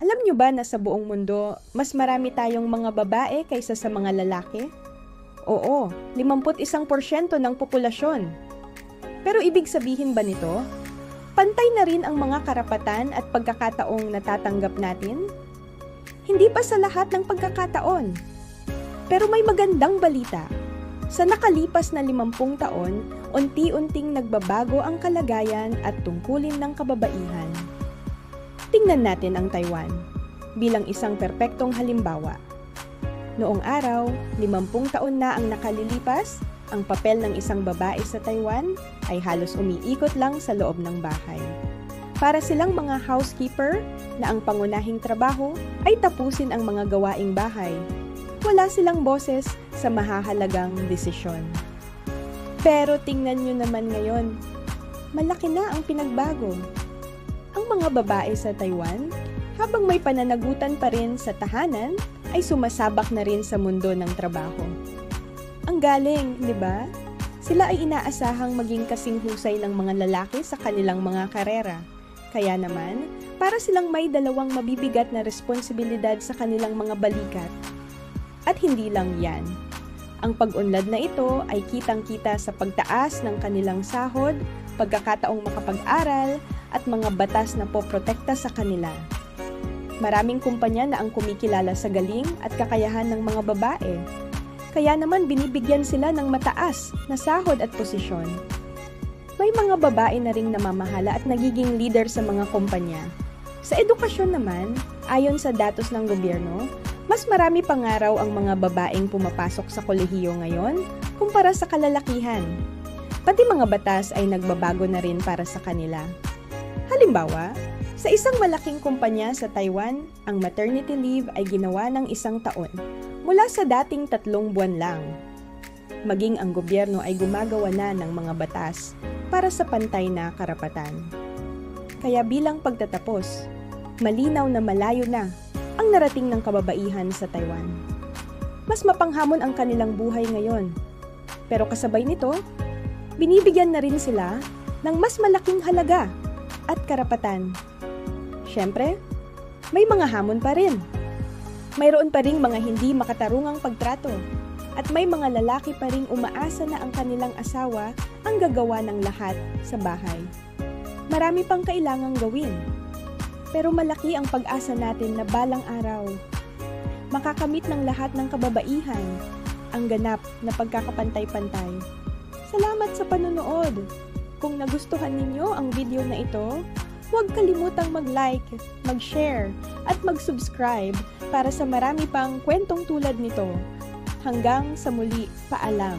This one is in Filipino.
Alam nyo ba na sa buong mundo, mas marami tayong mga babae kaysa sa mga lalaki? Oo, 51% ng populasyon. Pero ibig sabihin ba nito? Pantay na rin ang mga karapatan at pagkakataong natatanggap natin? Hindi pa sa lahat ng pagkakataon. Pero may magandang balita. Sa nakalipas na 50 taon, unti-unting nagbabago ang kalagayan at tungkulin ng kababaihan. Tingnan natin ang Taiwan bilang isang perpektong halimbawa. Noong araw, 50 taon na ang nakalilipas, ang papel ng isang babae sa Taiwan ay halos umiikot lang sa loob ng bahay. Para silang mga housekeeper na ang pangunahing trabaho ay tapusin ang mga gawaing bahay. Wala silang boses sa mahahalagang desisyon. Pero tingnan nyo naman ngayon, malaki na ang pinagbago. Ang mga babae sa Taiwan, habang may pananagutan pa rin sa tahanan, ay sumasabak na rin sa mundo ng trabaho. Ang galing, di ba? Sila ay inaasahang maging kasing husay ng mga lalaki sa kanilang mga karera. Kaya naman, para silang may dalawang mabibigat na responsibilidad sa kanilang mga balikat. At hindi lang yan. Ang pag-unlad na ito ay kitang-kita sa pagtaas ng kanilang sahod, pagkakataong makapag-aral, at mga batas na poprotekta sa kanila. Maraming kumpanya na ang kumikilala sa galing at kakayahan ng mga babae. Kaya naman binibigyan sila ng mataas na sahod at posisyon. May mga babae na ring namamahala at nagiging leader sa mga kumpanya. Sa edukasyon naman, ayon sa datos ng gobyerno, mas marami pangaraw ang mga babaeng pumapasok sa kolehiyo ngayon kumpara sa kalalakihan. Pati mga batas ay nagbabago na rin para sa kanila. Halimbawa, sa isang malaking kumpanya sa Taiwan, ang maternity leave ay ginawa ng 1 taon, mula sa dating 3 buwan lang. Maging ang gobyerno ay gumagawa na ng mga batas para sa pantay na karapatan. Kaya bilang pagtatapos, malinaw na malayo na ang narating ng kababaihan sa Taiwan. Mas mapanghamon ang kanilang buhay ngayon. Pero kasabay nito, binibigyan na rin sila ng mas malaking halaga at karapatan. Siyempre, may mga hamon pa rin. Mayroon pa ring mga hindi makatarungang pagtrato at may mga lalaki pa ring umaasa na ang kanilang asawa ang gagawa ng lahat sa bahay. Marami pang kailangang gawin. Pero malaki ang pag-asa natin na balang araw, makakamit ng lahat ng kababaihan ang ganap na pagkakapantay-pantay. Salamat sa panonood! Kung nagustuhan ninyo ang video na ito, huwag kalimutang mag-like, mag-share, at mag-subscribe para sa marami pang kwentong tulad nito. Hanggang sa muli, paalam!